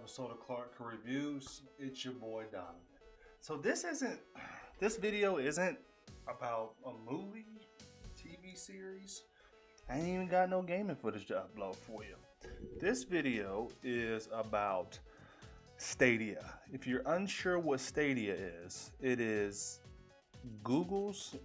episode of Clark Reviews. It's your boy Donovan. So this video isn't about a movie, TV series. I ain't even got no gaming footage to upload for you. This video is about Stadia. If you're unsure what Stadia is, it is Google's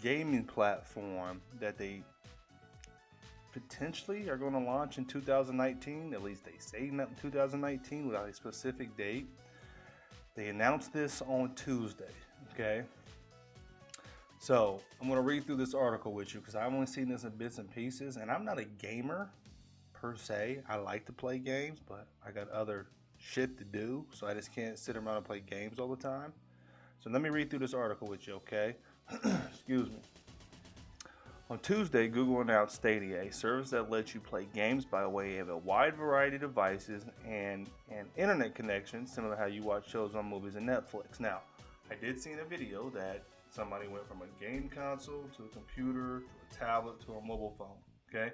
gaming platform that they potentially are going to launch in 2019. At least they say 2019 without a specific date. They announced this on Tuesday. Okay, so I'm going to read through this article with you because I've only seen this in bits and pieces, and I'm not a gamer per se. I like to play games, but I got other shit to do, so I just can't sit around and play games all the time. So let me read through this article with you, okay? Excuse me. On Tuesday, Google announced Stadia, a service that lets you play games by way of a wide variety of devices and an internet connection, similar to how you watch shows on movies and Netflix. Now, I did see in a video that somebody went from a game console to a computer to a tablet to a mobile phone, okay?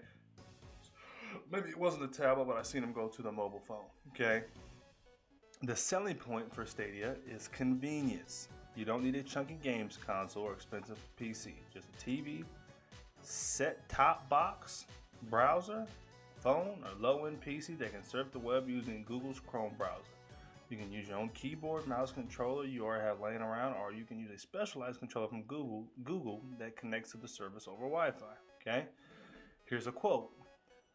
Maybe it wasn't a tablet, but I seen them go to the mobile phone, okay? The selling point for Stadia is convenience. You don't need a chunky games console or expensive PC, just a TV, set-top box, browser, phone, or low-end PC that can surf the web using Google's Chrome browser. You can use your own keyboard, mouse controller you already have laying around, or you can use a specialized controller from Google that connects to the service over Wi-Fi. Okay? Here's a quote.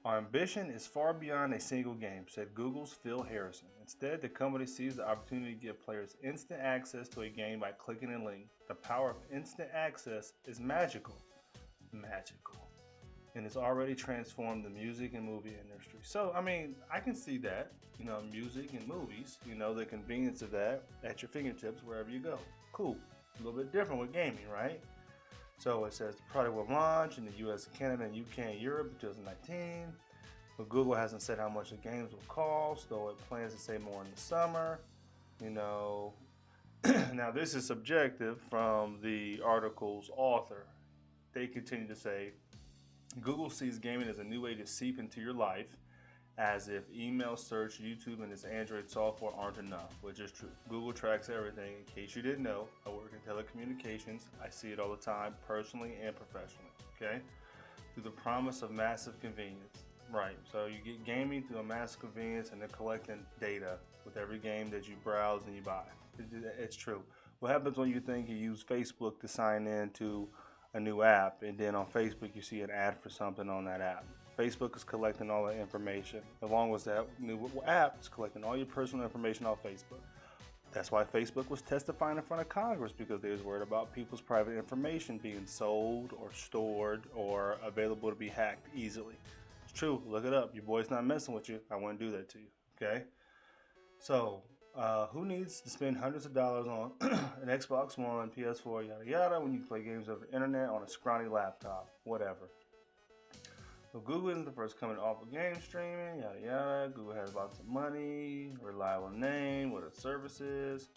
"Our ambition is far beyond a single game," said Google's Phil Harrison. "Instead, the company sees the opportunity to give players instant access to a game by clicking a link. The power of instant access is magical, and it's already transformed the music and movie industry." So, I mean, I can see that, music and movies, the convenience of that at your fingertips wherever you go. Cool. A little bit different with gaming, right? So it says the product will launch in the US, Canada, and UK and Europe in 2019. But Google hasn't said how much the games will cost, though it plans to say more in the summer. Now this is subjective from the article's author. They continue to say, Google sees gaming as a new way to seep into your life, as if email, search, YouTube, and its Android software aren't enough, which is true. Google tracks everything. In case you didn't know, I work in telecommunications. I see it all the time, personally and professionally, okay? Through the promise of massive convenience. Right, so you get gaming through a massive convenience, and they're collecting data with every game that you browse and you buy. It's true. What happens when you think you use Facebook to sign in to a new app, and then on Facebook you see an ad for something on that app? Facebook is collecting all that information, along with that new app is collecting all your personal information off Facebook. That's why Facebook was testifying in front of Congress, because they was worried about people's private information being sold or stored or available to be hacked easily. It's true, look it up. Your boy's not messing with you. I wouldn't do that to you, okay? So, who needs to spend hundreds of dollars on an Xbox One, PS4, yada yada, when you can play games over the internet on a scrawny laptop, whatever. So Google isn't the first company to offer game streaming, yada yada. Google has lots of money, reliable name, what its service is.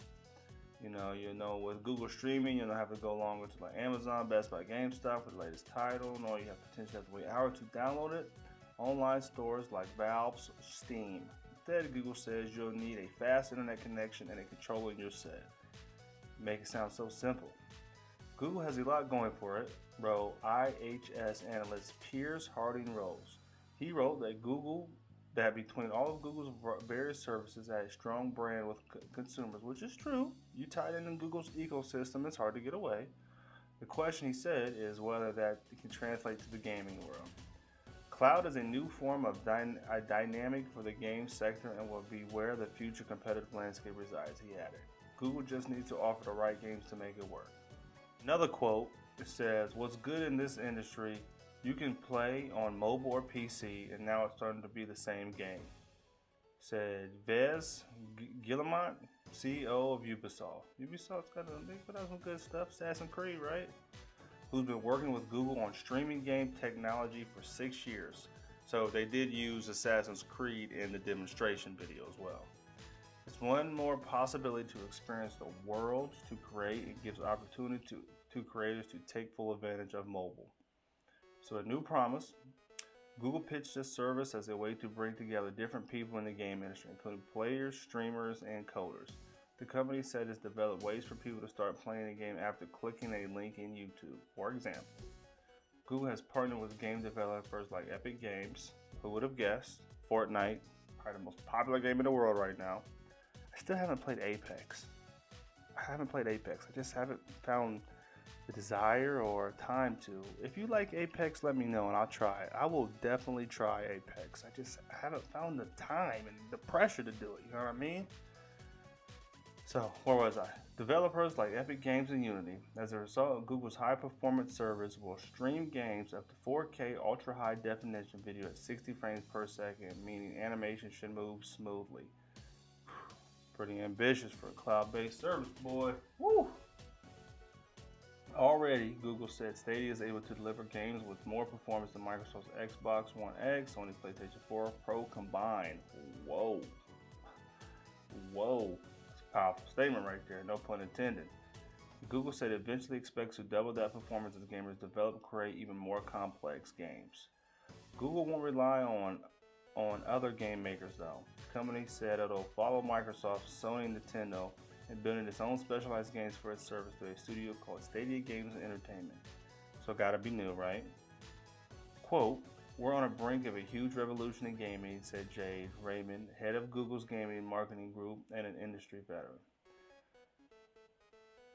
With Google streaming, you don't have to go longer to like Amazon, Best Buy, GameStop for the latest title, nor you have potentially to wait hours to download it. Online stores like Valve's Steam. Instead, Google says you'll need a fast internet connection and a controller in your set. Make it sound so simple. Google has a lot going for it, wrote IHS analyst Piers Harding Rose. He wrote that between all of Google's various services had a strong brand with consumers, which is true. You tied in Google's ecosystem, it's hard to get away. The question, he said, is whether that can translate to the gaming world. Cloud is a new form of dynamic for the game sector and will be where the future competitive landscape resides, he added. Google just needs to offer the right games to make it work. Another quote, it says, "What's good in this industry, you can play on mobile or PC, and now it's starting to be the same game," said Vez Guillemot, CEO of Ubisoft. Ubisoft's they put out some good stuff, Assassin's Creed, right? Who's been working with Google on streaming game technology for 6 years. So they did use Assassin's Creed in the demonstration video as well. It's one more possibility to experience the world to create, and gives opportunity to creators to take full advantage of mobile. So a new promise, Google pitched this service as a way to bring together different people in the game industry, including players, streamers, and coders. The company said it's developed ways for people to start playing the game after clicking a link in YouTube. For example, Google has partnered with game developers like Epic Games, who would have guessed, Fortnite, probably the most popular game in the world right now. I still haven't played Apex. I just haven't found the desire or time to. If you like Apex, let me know and I'll try it. I will definitely try Apex. I just haven't found the time and the pressure to do it. You know what I mean? So, where was I? Developers like Epic Games and Unity. As a result, Google's high-performance servers will stream games up to 4K ultra-high definition video at 60 frames per second, meaning animation should move smoothly. Pretty ambitious for a cloud-based service, boy. Woo! Already, Google said Stadia is able to deliver games with more performance than Microsoft's Xbox One X, Sony PlayStation 4 Pro combined. Whoa. Whoa. That's a powerful statement right there, no pun intended. Google said it eventually expects to double that performance as gamers develop and create even more complex games. Google won't rely on other game makers though. The company said it'll follow Microsoft, Sony, and Nintendo in building its own specialized games for its service through a studio called Stadia Games and Entertainment. So gotta be new, right? Quote, "We're on the brink of a huge revolution in gaming," said Jade Raymond, head of Google's gaming and marketing group and an industry veteran.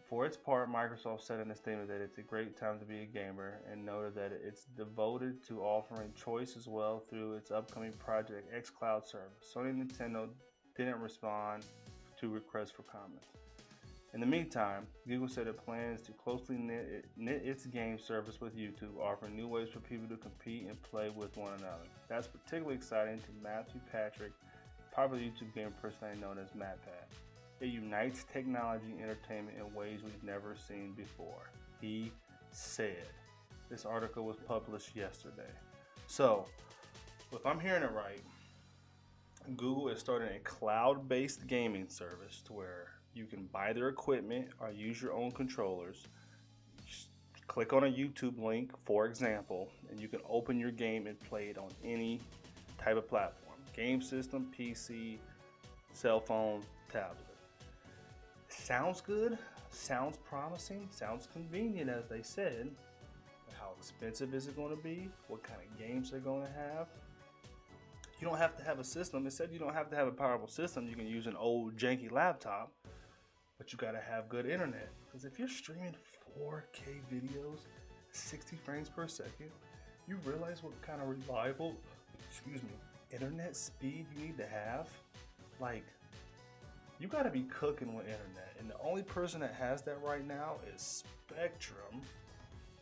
For its part, Microsoft said in a statement that it's a great time to be a gamer and noted that it's devoted to offering choice as well through its upcoming Project X Cloud service. Sony and Nintendo didn't respond to requests for comments. In the meantime, Google said it plans to closely knit its game service with YouTube, offering new ways for people to compete and play with one another. That's particularly exciting to Matthew Patrick, popular YouTube game personality known as MatPat. It unites technology and entertainment in ways we've never seen before, he said. This article was published yesterday. So, if I'm hearing it right, Google is starting a cloud-based gaming service to where you can buy their equipment or use your own controllers. Just click on a YouTube link, for example, and you can open your game and play it on any type of platform. Game system, PC, cell phone, tablet. Sounds good, sounds promising, sounds convenient as they said. But how expensive is it going to be? What kind of games they're going to have? You don't have to have a system. It said you don't have to have a powerful system. You can use an old janky laptop, but you gotta have good internet. Because if you're streaming 4K videos, 60 frames per second, you realize what kind of reliable, internet speed you need to have? Like, you gotta be cooking with internet. And the only person that has that right now is Spectrum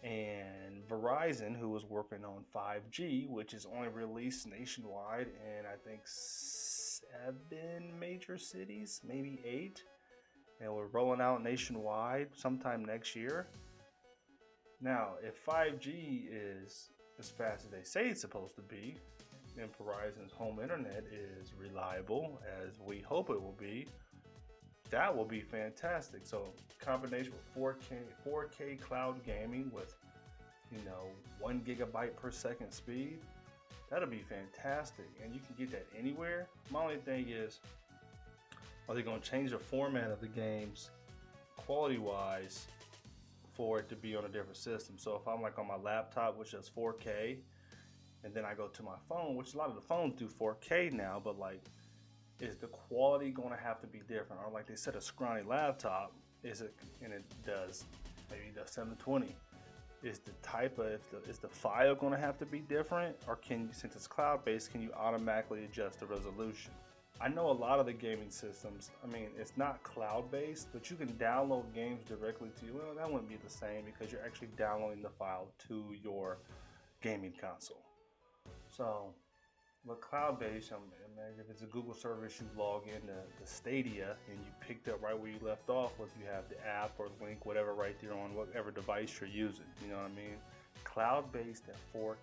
and Verizon, who is working on 5G, which is only released nationwide in I think 7 major cities, maybe 8. And we're rolling out nationwide sometime next year. Now, if 5G is as fast as they say it's supposed to be, and Verizon's home internet is reliable as we hope it will be, that will be fantastic. So combination with 4K cloud gaming with 1 gigabyte per second speed, that'll be fantastic. And you can get that anywhere. My only thing is, are they going to change the format of the games quality wise for it to be on a different system? So if I'm like on my laptop, which is 4K, and then I go to my phone, which a lot of the phones do 4K now, but like, is the quality going to have to be different? Or like they said, a scrawny laptop, and it does 720. Is the type of, is the file going to have to be different? Or can you, since it's cloud-based, can you automatically adjust the resolution? I know a lot of the gaming systems, it's not cloud-based, but you can download games directly to you. Well, that wouldn't be the same because you're actually downloading the file to your gaming console. So, but cloud-based, if it's a Google service, you log into the Stadia and you picked up right where you left off, whether you have the app or link, whatever, right there on whatever device you're using. You know what I mean? Cloud-based at 4K.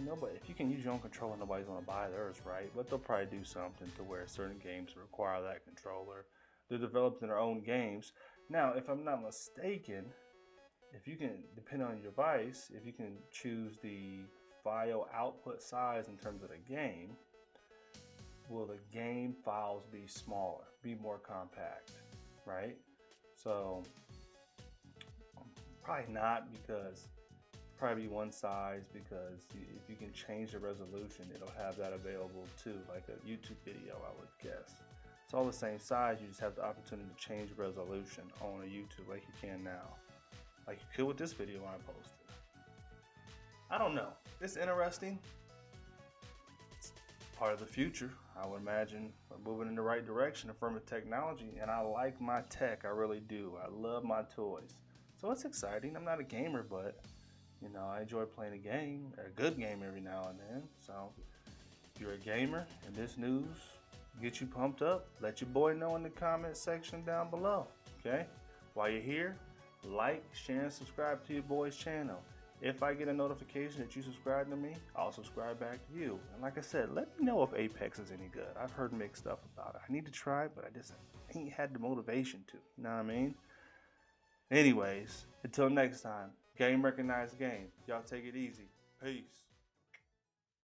Nobody, if you can use your own controller, nobody's going to buy theirs, right? But they'll probably do something to where certain games require that controller. They're developing their own games. Now, if I'm not mistaken, if you can, depending on your device, if you can choose the file output size in terms of the game, will the game files be smaller, be more compact, right? So probably not, because probably be one size, because if you can change the resolution, it'll have that available too, like a YouTube video, I would guess. It's all the same size, you just have the opportunity to change resolution on a YouTube like you can now, like you could with this video I posted. I don't know, it's interesting. It's part of the future. I would imagine we're moving in the right direction from technology, and I like my tech, I really do. I love my toys. So it's exciting. I'm not a gamer, but you know, I enjoy playing a game, a good game every now and then. So if you're a gamer and this news get you pumped up, let your boy know in the comment section down below, okay? While you're here, like, share, and subscribe to your boy's channel. If I get a notification that you subscribe to me, I'll subscribe back to you. And like I said, let me know if Apex is any good. I've heard mixed stuff about it. I need to try it, but I just ain't had the motivation to. You know what I mean? Anyways, until next time, game recognized game. Y'all take it easy. Peace.